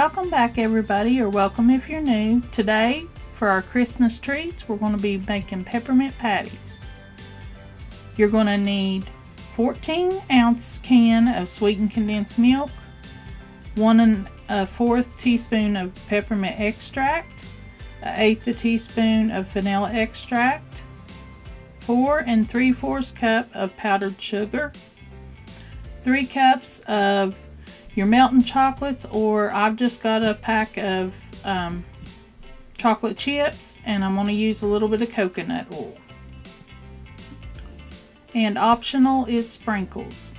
Welcome back everybody, or welcome if you're new. Today, for our Christmas treats, we're going to be making peppermint patties. You're going to need 14-ounce can of sweetened condensed milk, 1 1/4 teaspoon of peppermint extract, 1/8 teaspoon of vanilla extract, 4 3/4 cup of powdered sugar, 3 cups of your melting chocolates, or I've just got a pack of chocolate chips, and I'm going to use a little bit of coconut oil. And optional is sprinkles.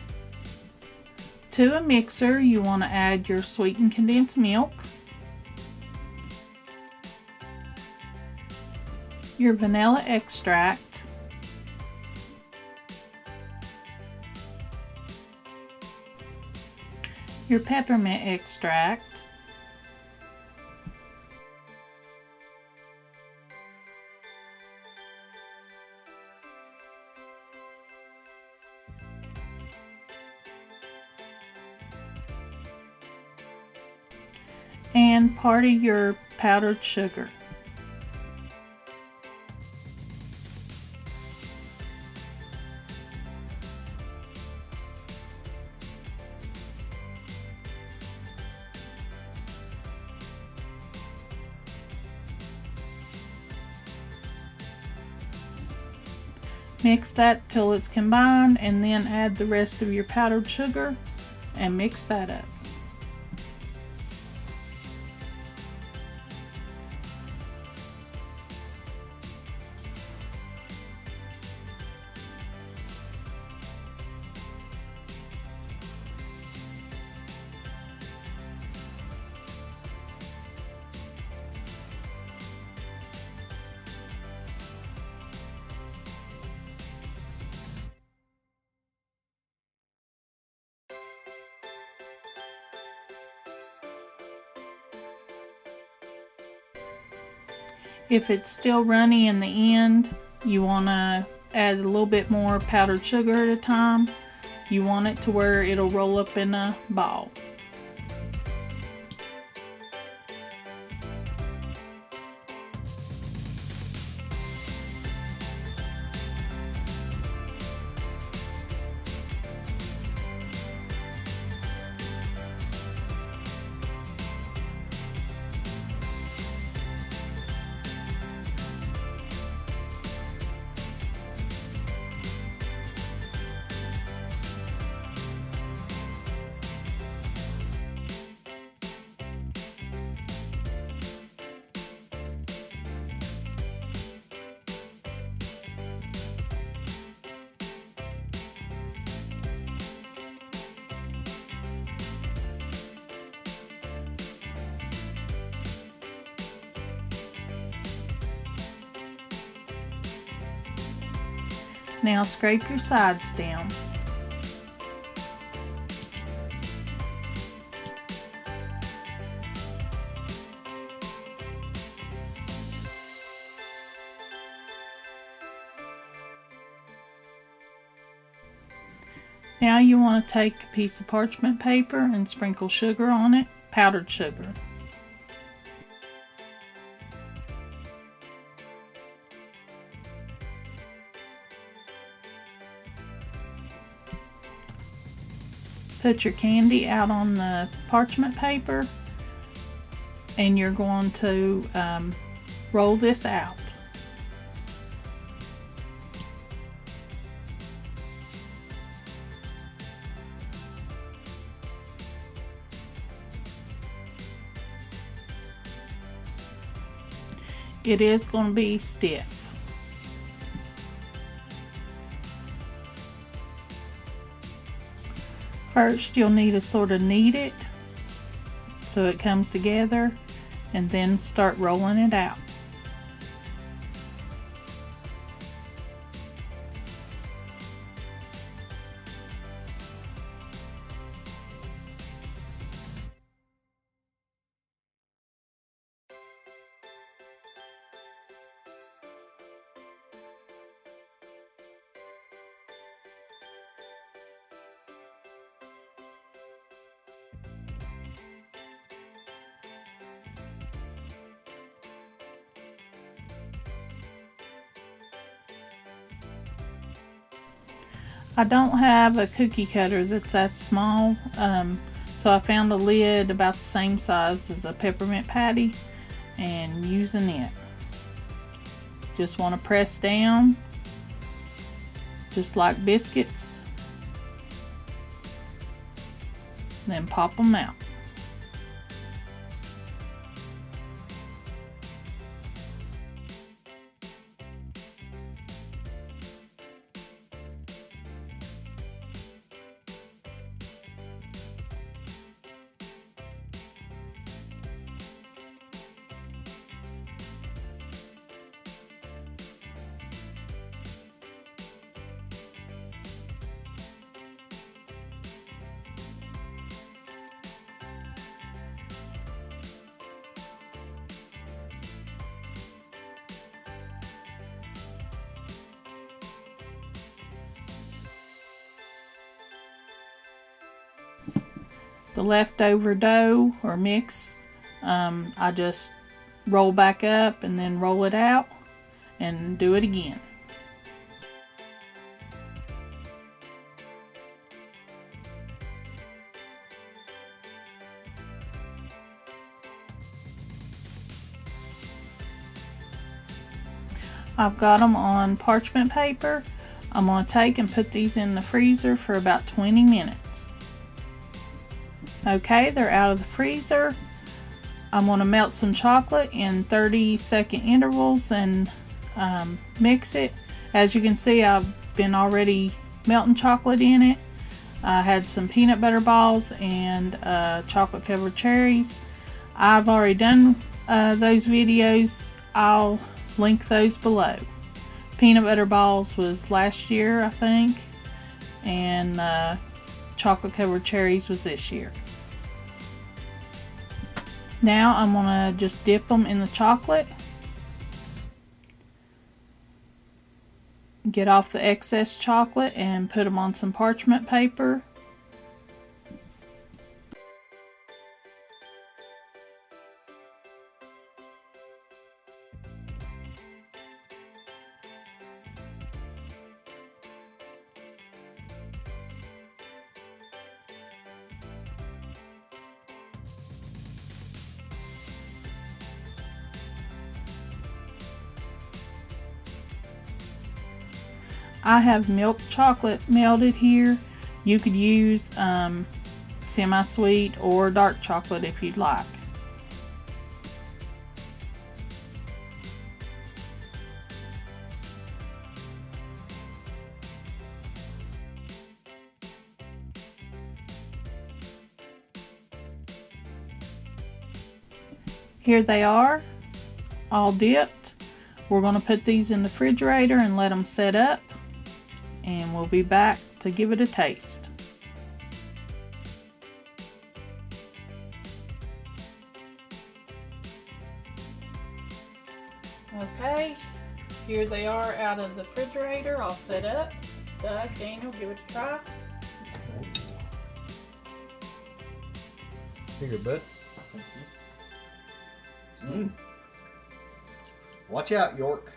To a mixer, you want to add your sweetened condensed milk, your vanilla extract, your peppermint extract, and part of your powdered sugar. Mix that till it's combined, and then add the rest of your powdered sugar and mix that up. If it's still runny in the end, you want to add a little bit more powdered sugar at a time. You want it to where it'll roll up in a ball. Now scrape your sides down. Now you want to take a piece of parchment paper and sprinkle sugar on it, powdered sugar. Put your candy out on the parchment paper, and you're going to roll this out. It is going to be stiff. First, you'll need to sort of knead it so it comes together, and then start rolling it out. I don't have a cookie cutter that's that small, so I found a lid about the same size as a peppermint patty and using it. Just want to press down just like biscuits, then pop them out. The leftover dough or mix, I just roll back up and then roll it out and do it again. I've got them on parchment paper. I'm going to take and put these in the freezer for about 20 minutes. Okay, they're out of the freezer. I'm going to melt some chocolate in 30-second intervals and mix it. As you can see, I've been already melting chocolate in it. I had some peanut butter balls and chocolate covered cherries. I've already done those videos. I'll link those below. Peanut butter balls was last year, I think, and chocolate covered cherries was this year. Now I'm going to just dip them in the chocolate. Get off the excess chocolate and put them on some parchment paper. I have milk chocolate melted here. You could use semi-sweet or dark chocolate if you'd like. Here they are, all dipped. We're going to put these in the refrigerator and let them set up, and we'll be back to give it a taste. Okay, here they are out of the refrigerator, all set up. Doug, Daniel, give it a try. Here, bud. Thank you. Watch out, York.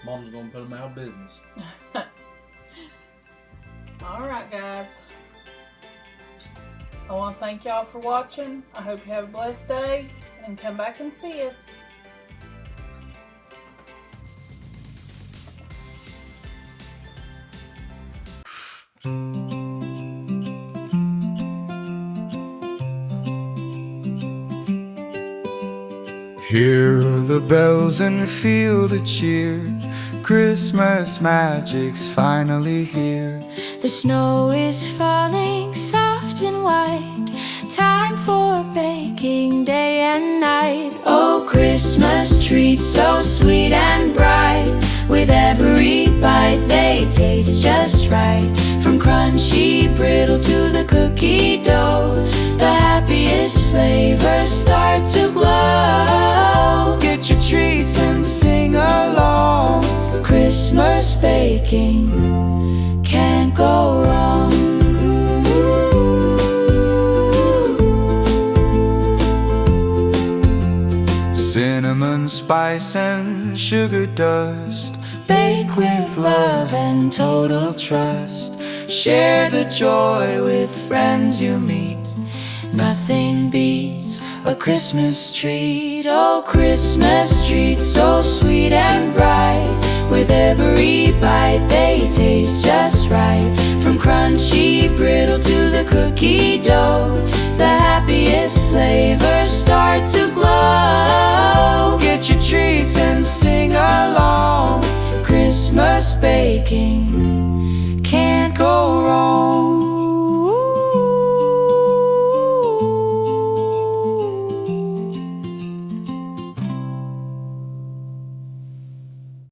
Mom's gonna put them out of business. Alright guys, I want to thank y'all for watching. I hope you have a blessed day and come back and see us. Hear the bells and feel the cheer. Christmas magic's finally here. The snow is falling soft and white. Time for baking day and night. Oh, Christmas treats so sweet and bright. With every bite they taste just right. From crunchy brittle to the cookie dough, the happiest flavors start to glow. Get your treats and sing along. Christmas baking can't go wrong. Cinnamon, spice and sugar dust, Bake with love and total trust. Share the joy with friends you meet. Nothing beats a Christmas treat. Oh, Christmas treats so sweet and bright. With every bite they taste just right. From crunchy brittle to the cookie dough, the happiest flavors start to glow. Get your treats and sing along. Christmas baking